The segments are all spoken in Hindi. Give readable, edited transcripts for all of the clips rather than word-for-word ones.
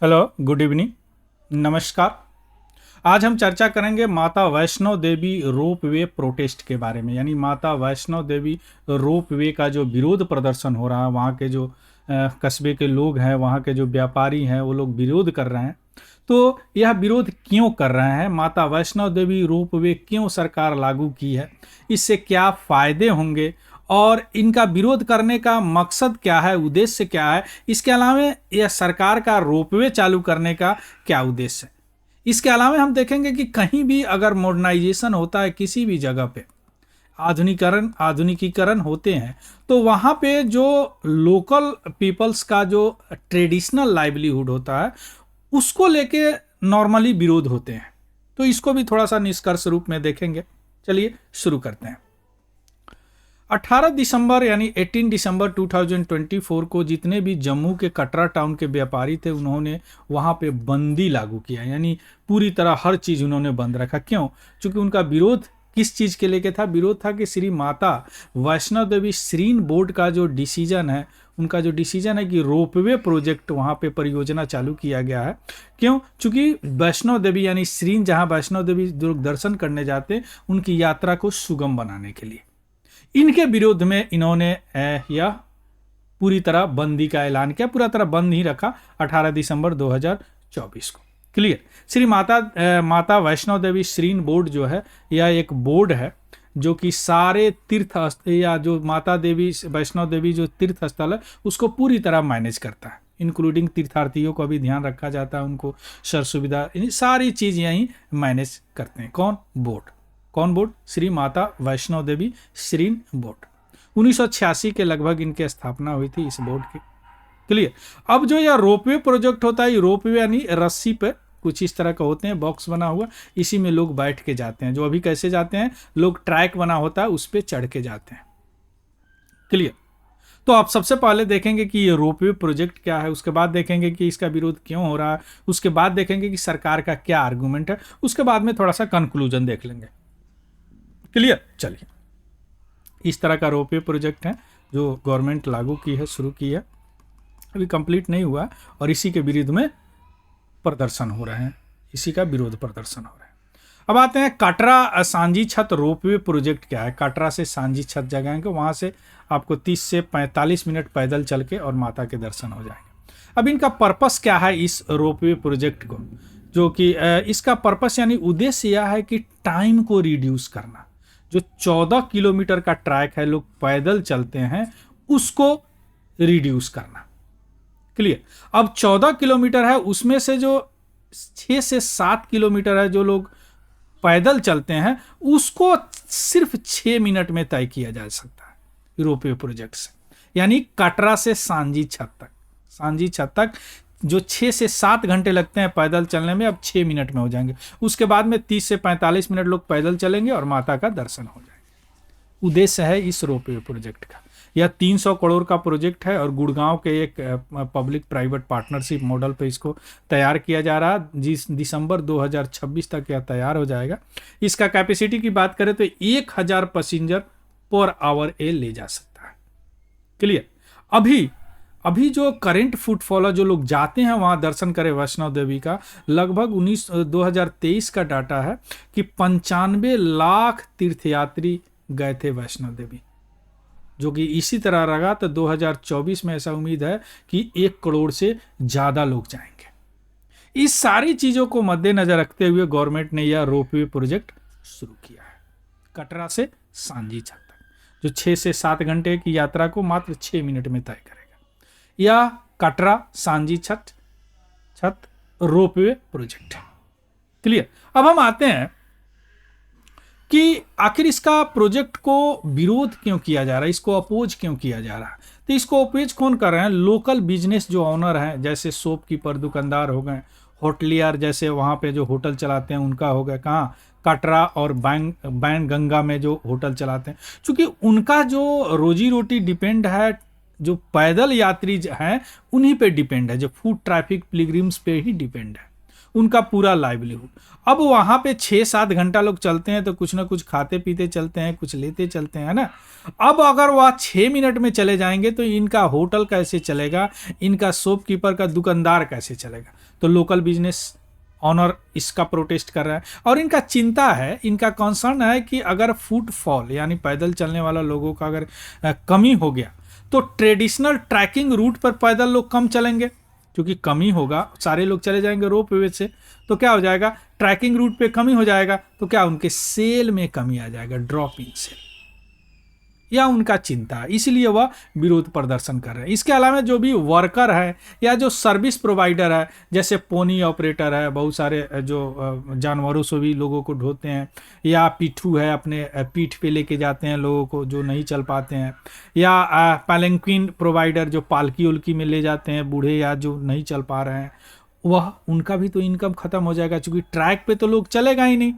हेलो, गुड इवनिंग, नमस्कार। आज हम चर्चा करेंगे माता वैष्णो देवी रोपवे प्रोटेस्ट के बारे में। यानी माता वैष्णो देवी रोपवे का जो विरोध प्रदर्शन हो रहा है, वहाँ के जो कस्बे के लोग हैं, वहाँ के जो व्यापारी हैं, वो लोग विरोध कर रहे हैं। तो यह विरोध क्यों कर रहे हैं, माता वैष्णो देवी रोपवे क्यों सरकार लागू की है, इससे क्या फ़ायदे होंगे और इनका विरोध करने का मकसद क्या है, उद्देश्य क्या है। इसके अलावा यह सरकार का रोपवे चालू करने का क्या उद्देश्य है। इसके अलावा हम देखेंगे कि कहीं भी अगर मॉडर्नाइजेशन होता है, किसी भी जगह पे आधुनिकीकरण होते हैं, तो वहाँ पे जो लोकल पीपल्स का जो ट्रेडिशनल लाइवलीहुड होता है, उसको लेके नॉर्मली विरोध होते हैं। तो इसको भी थोड़ा सा निष्कर्ष रूप में देखेंगे। चलिए शुरू करते हैं। 18 दिसंबर यानी 18 दिसंबर 2024 को जितने भी जम्मू के कटरा टाउन के व्यापारी थे, उन्होंने वहाँ पे बंदी लागू किया। यानी पूरी तरह हर चीज़ उन्होंने बंद रखा। क्यों? क्योंकि उनका विरोध किस चीज़ के लेके था? विरोध था कि श्री माता वैष्णो देवी श्रीन बोर्ड का जो डिसीजन है, उनका जो डिसीजन है कि रोपवे प्रोजेक्ट वहाँ पे परियोजना चालू किया गया है। क्यों? क्योंकि वैष्णो देवी यानी श्रीन, जहाँ वैष्णो देवी लोग दर्शन करने जाते हैं, उनकी यात्रा को सुगम बनाने के लिए। इनके विरोध में इन्होंने यह पूरी तरह बंदी का ऐलान किया। पूरा तरह बंद ही रखा 18 दिसंबर 2024 को। क्लियर। श्री माता वैष्णो देवी श्रीन बोर्ड जो है, यह एक बोर्ड है जो कि सारे तीर्थ या जो माता देवी वैष्णो देवी जो तीर्थ स्थल है, उसको पूरी तरह मैनेज करता है। इंक्लूडिंग तीर्थार्थियों का भी ध्यान रखा जाता है, उनको सर सुविधा, सारी चीज़ यहीं मैनेज करते हैं। कौन? बोर्ड। कौन बोर्ड? श्री माता वैष्णो देवी श्रीन बोर्ड। 1986 के लगभग इनकी स्थापना हुई थी इस बोर्ड की। क्लियर। अब जो यह रोपवे प्रोजेक्ट होता है, रोपवे यानी रस्सी पे कुछ इस तरह का होते हैं, बॉक्स बना हुआ, इसी में लोग बैठ के जाते हैं। जो अभी कैसे जाते हैं लोग, ट्रैक बना होता है, उस पर चढ़ के जाते हैं। क्लियर। तो आप सबसे पहले देखेंगे कि ये रोपवे प्रोजेक्ट क्या है, उसके बाद देखेंगे कि इसका विरोध क्यों हो रहा है, उसके बाद देखेंगे कि सरकार का क्या आर्गूमेंट है, उसके बाद में थोड़ा सा कंक्लूजन देख लेंगे। क्लियर। चलिए, इस तरह का रोपवे प्रोजेक्ट है जो गवर्नमेंट लागू की है, शुरू की है, अभी कंप्लीट नहीं हुआ, और इसी के विरुद्ध में प्रदर्शन हो रहे हैं, इसी का विरोध प्रदर्शन हो रहा है। अब आते हैं कटरा सांझी छत रोपवे प्रोजेक्ट क्या है। कटरा से सांझी छत जाएंगे, वहाँ से आपको 30 से 45 मिनट पैदल चल के और माता के दर्शन हो जाएंगे। अब इनका पर्पस क्या है इस रोपवे प्रोजेक्ट को, जो कि इसका पर्पस यानी उद्देश्य यह है कि टाइम को रिड्यूस करना। जो 14 किलोमीटर का ट्रैक है, लोग पैदल चलते हैं, उसको रिड्यूस करना। क्लियर। अब 14 किलोमीटर है, उसमें से जो 6 से 7 किलोमीटर है जो लोग पैदल चलते हैं, उसको सिर्फ 6 मिनट में तय किया जा सकता है रोपवे प्रोजेक्ट से। यानी कटरा से सांझी छत तक जो 6 से 7 घंटे लगते हैं पैदल चलने में, अब 6 मिनट में हो जाएंगे। उसके बाद में 30 से 45 मिनट लोग पैदल चलेंगे और माता का दर्शन हो जाएगा। उद्देश्य है इस रोपवे प्रोजेक्ट का। यह 300 करोड़ का प्रोजेक्ट है और गुड़गांव के एक पब्लिक प्राइवेट पार्टनरशिप मॉडल पे इसको तैयार किया जा रहा है। जिस दिसंबर 2026 तक यह तैयार हो जाएगा। इसका कैपेसिटी की बात करें तो 1000 पैसेंजर पर आवर ये ले जा सकता है। क्लियर। अभी जो करेंट फुटफॉल जो लोग जाते हैं वहां दर्शन करें वैष्णो देवी का, लगभग 2023 का डाटा है कि 95 लाख तीर्थयात्री गए थे वैष्णो देवी। जो कि इसी तरह रहा तो 2024 में ऐसा उम्मीद है कि 1 करोड़ से ज़्यादा लोग जाएंगे। इस सारी चीज़ों को मद्देनजर रखते हुए गवर्नमेंट ने यह रोपवे प्रोजेक्ट शुरू किया है कटरा से सांझी छत तक, जो 6 से 7 घंटे की यात्रा को मात्र 6 मिनट में तय करेगा। यह कटरा सांझी छत रोपवे प्रोजेक्ट है। क्लियर। अब हम आते हैं कि आखिर इसका प्रोजेक्ट को विरोध क्यों किया जा रहा है, इसको अपोज क्यों किया जा रहा है। तो इसको अपोज कौन कर रहे हैं? लोकल बिजनेस जो ऑनर हैं, जैसे शॉपकीपर, दुकानदार हो गए, होटलियर जैसे वहाँ पे जो होटल चलाते हैं उनका हो गया। कहाँ? कटरा और बैन गंगा में जो होटल चलाते हैं, क्योंकि उनका जो रोजी रोटी डिपेंड है, जो पैदल यात्री हैं उन्हीं पे डिपेंड है, जो फूड ट्रैफिक पिलग्रिम्स पे ही डिपेंड है। उनका पूरा लाइवलीहुड। अब वहाँ पे 6-7 घंटा लोग चलते हैं तो कुछ ना कुछ खाते पीते चलते हैं, कुछ लेते चलते हैं ना। अब अगर वह 6 मिनट में चले जाएंगे तो इनका होटल कैसे चलेगा, इनका शॉपकीपर का दुकानदार कैसे चलेगा। तो लोकल बिजनेस ऑनर इसका प्रोटेस्ट कर रहा है और इनका चिंता है, इनका कंसर्न है कि अगर फुटफॉल यानी पैदल चलने वाला लोगों का अगर कमी हो गया तो ट्रेडिशनल ट्रैकिंग रूट पर पैदल लोग कम चलेंगे, क्योंकि कमी होगा, सारे लोग चले जाएंगे रोप वे से, तो क्या हो जाएगा, ट्रैकिंग रूट पे कमी हो जाएगा, तो क्या उनके सेल में कमी आ जाएगा, ड्रॉप इन सेल, या उनका चिंता, इसलिए वह विरोध प्रदर्शन कर रहे हैं। इसके अलावा जो भी वर्कर है या जो सर्विस प्रोवाइडर है, जैसे पोनी ऑपरेटर है, बहुत सारे जो जानवरों से भी लोगों को ढोते हैं, या पिट्ठू है अपने पीठ पे लेके जाते हैं लोगों को जो नहीं चल पाते हैं, या पैलेंक्विन प्रोवाइडर जो पालकी उल्की में ले जाते हैं बूढ़े या जो नहीं चल पा रहे हैं, वह उनका भी तो इनकम खत्म हो जाएगा, क्योंकि ट्रैक पे तो लोग चलेगा ही नहीं।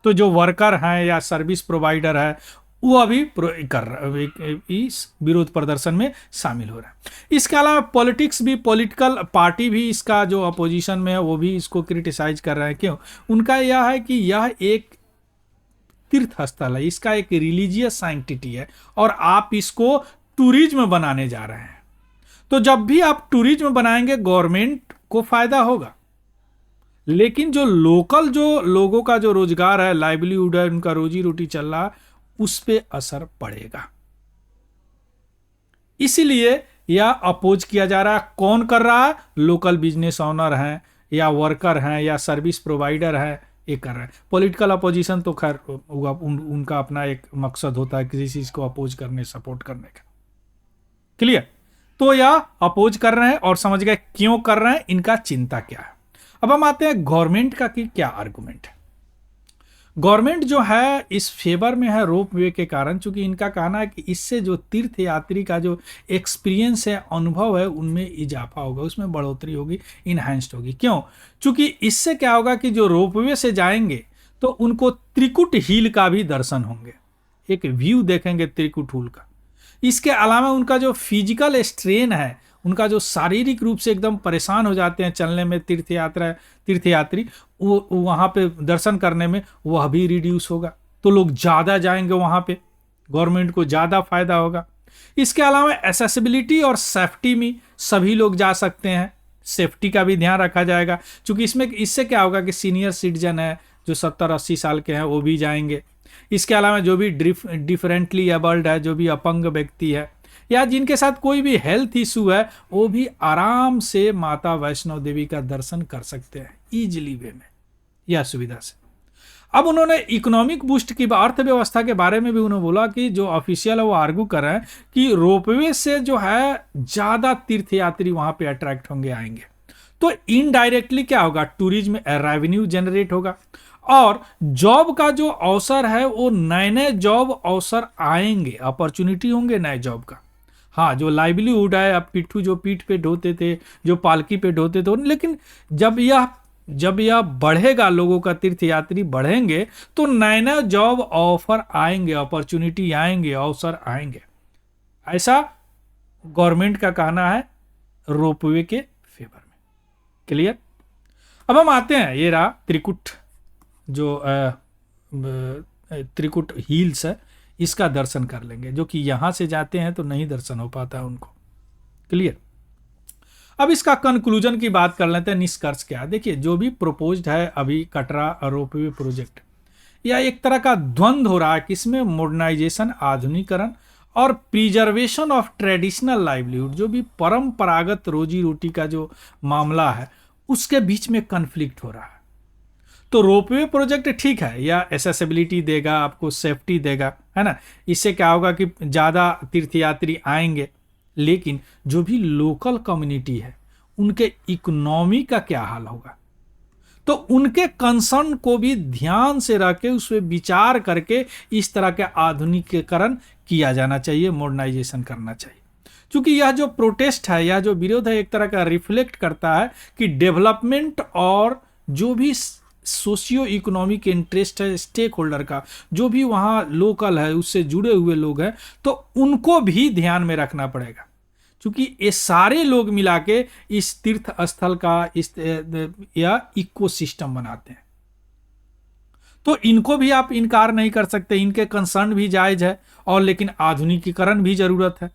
तो जो वर्कर हैं या सर्विस प्रोवाइडर है वो अभी कर रहा, इस विरोध प्रदर्शन में शामिल हो रहा है। इसके अलावा पॉलिटिक्स भी, पॉलिटिकल पार्टी भी इसका जो अपोजिशन में है वो भी इसको क्रिटिसाइज कर रहे हैं। क्यों? उनका यह है कि यह एक तीर्थ स्थल है, इसका एक रिलीजियस सैंक्टिटी है और आप इसको टूरिज्म बनाने जा रहे हैं। तो जब भी आप टूरिज्म बनाएंगे गवर्नमेंट को फायदा होगा, लेकिन जो लोकल जो लोगों का जो रोजगार है, लाइवलीहुड है, उनका रोजी रोटी चल रहा है, उस पे असर पड़ेगा। इसीलिए यह अपोज किया जा रहा है। कौन कर रहा है? लोकल बिजनेस ऑनर हैं या वर्कर हैं या सर्विस प्रोवाइडर हैं, ये कर रहे हैं। पॉलिटिकल अपोजिशन तो खैर उनका अपना एक मकसद होता है किसी चीज को अपोज करने, सपोर्ट करने का। क्लियर? तो यह अपोज कर रहे हैं और समझ गए क्यों कर रहे हैं, इनका चिंता क्या है। अब हम आते हैं गवर्नमेंट का कि क्या आर्गुमेंट है। गवर्नमेंट जो है इस फेवर में है रोप वे के कारण, चूंकि इनका कहना है कि इससे जो तीर्थ यात्री का जो एक्सपीरियंस है, अनुभव है, उनमें इजाफा होगा, उसमें बढ़ोतरी होगी, इनहैंस्ड होगी। क्यों? चूंकि इससे क्या होगा कि जो रोप वे से जाएंगे तो उनको त्रिकुट हिल का भी दर्शन होंगे, एक व्यू देखेंगे त्रिकुट हिल का। इसके अलावा उनका जो फिजिकल स्ट्रेन है, उनका जो शारीरिक रूप से एकदम परेशान हो जाते हैं चलने में तीर्थयात्री, वो वहाँ पे दर्शन करने में वह भी रिड्यूस होगा, तो लोग ज़्यादा जाएंगे वहाँ पे, गवर्नमेंट को ज़्यादा फायदा होगा। इसके अलावा एसेसिबिलिटी और सेफ्टी में सभी लोग जा सकते हैं, सेफ्टी का भी ध्यान रखा जाएगा, क्योंकि इससे क्या होगा कि सीनियर सिटीजन है जो 70-80 साल के हैं वो भी जाएंगे। इसके अलावा जो भी डिफरेंटली एबल्ड है, जो भी अपंग व्यक्ति है या जिनके साथ कोई भी हेल्थ इशू है, वो भी आराम से माता वैष्णो देवी का दर्शन कर सकते हैं इजीली वे में या सुविधा से। अब उन्होंने इकोनॉमिक बूस्ट की, अर्थव्यवस्था के बारे में भी उन्होंने बोला कि जो ऑफिशियल है वो आर्गू कर रहे हैं कि रोपवे से जो है ज्यादा तीर्थयात्री वहां पे अट्रैक्ट होंगे, आएंगे, तो इनडायरेक्टली क्या होगा, टूरिज्म रेवेन्यू जनरेट होगा और जॉब का जो अवसर है वो नए नए जॉब अवसर आएंगे, अपॉर्चुनिटी होंगे नए जॉब का। हाँ, जो लाइवलीहुड है, अब पिट्ठू जो पीठ पे ढोते थे, जो पालकी पे ढोते थे, लेकिन जब यह बढ़ेगा, लोगों का तीर्थयात्री बढ़ेंगे, तो नए नए जॉब ऑफर आएंगे, अपॉर्चुनिटी आएंगे, अवसर आएंगे। ऐसा गवर्नमेंट का कहना है रोपवे के फेवर में। क्लियर? अब हम आते हैं, ये रहा त्रिकुट, जो त्रिकुट हिल्स है, इसका दर्शन कर लेंगे, जो कि यहां से जाते हैं तो नहीं दर्शन हो पाता है उनको। क्लियर? अब इसका कंक्लूजन की बात कर लेते हैं, निष्कर्ष क्या है। देखिए, जो भी प्रपोज्ड है अभी कटरा रोपवे प्रोजेक्ट, यह एक तरह का द्वंद्व हो रहा है कि इसमें मॉडर्नाइजेशन, आधुनिकरण और प्रिजर्वेशन ऑफ ट्रेडिशनल लाइवलीहुड, जो भी परंपरागत रोजी रोटी का जो मामला है, उसके बीच में कन्फ्लिक्ट हो रहा है। तो रोपवे प्रोजेक्ट ठीक है, या एसेसिबिलिटी देगा, आपको सेफ्टी देगा, है ना, इससे क्या होगा कि ज़्यादा तीर्थयात्री आएंगे, लेकिन जो भी लोकल कम्युनिटी है उनके इकोनॉमी का क्या हाल होगा, तो उनके कंसर्न को भी ध्यान से रख के उस पर विचार करके इस तरह के आधुनिकीकरण किया जाना चाहिए, मॉडर्नाइजेशन करना चाहिए। क्योंकि यह जो प्रोटेस्ट है, यह जो विरोध है, एक तरह का रिफ्लेक्ट करता है कि डेवलपमेंट और जो भी सोशियो इकोनॉमिक इंटरेस्ट है स्टेक होल्डर का, जो भी वहाँ लोकल है, उससे जुड़े हुए लोग हैं, तो उनको भी ध्यान में रखना पड़ेगा। क्योंकि ये सारे लोग मिला के इस तीर्थ स्थल का इस या इकोसिस्टम बनाते हैं। तो इनको भी आप इनकार नहीं कर सकते, इनके कंसर्न भी जायज है, और लेकिन आधुनिकीकरण भी जरूरत है।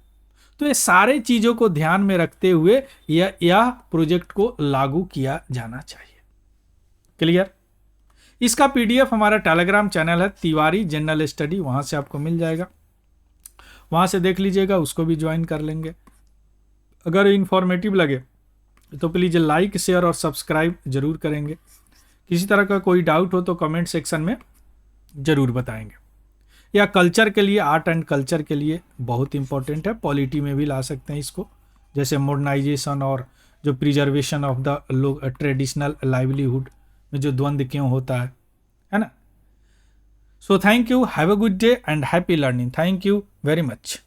तो ये सारे चीजों को ध्यान में रखते हुए यह प्रोजेक्ट को लागू किया जाना चाहिए। क्लियर? इसका पीडीएफ हमारा टेलीग्राम चैनल है तिवारी जनरल स्टडी, वहां से आपको मिल जाएगा, वहां से देख लीजिएगा, उसको भी ज्वाइन कर लेंगे। अगर इंफॉर्मेटिव लगे तो प्लीज लाइक शेयर और सब्सक्राइब जरूर करेंगे। किसी तरह का कोई डाउट हो तो कमेंट सेक्शन में जरूर बताएंगे। या कल्चर के लिए, आर्ट एंड कल्चर के लिए बहुत इंपॉर्टेंट है, पॉलिटी में भी ला सकते हैं इसको, जैसे मॉडर्नाइजेशन और जो प्रिजर्वेशन ऑफ द लोग ट्रेडिशनल लाइवलीहुड में जो द्वंद्व क्यों होता है ना। So thank you, have a good day and happy learning. Thank you very much.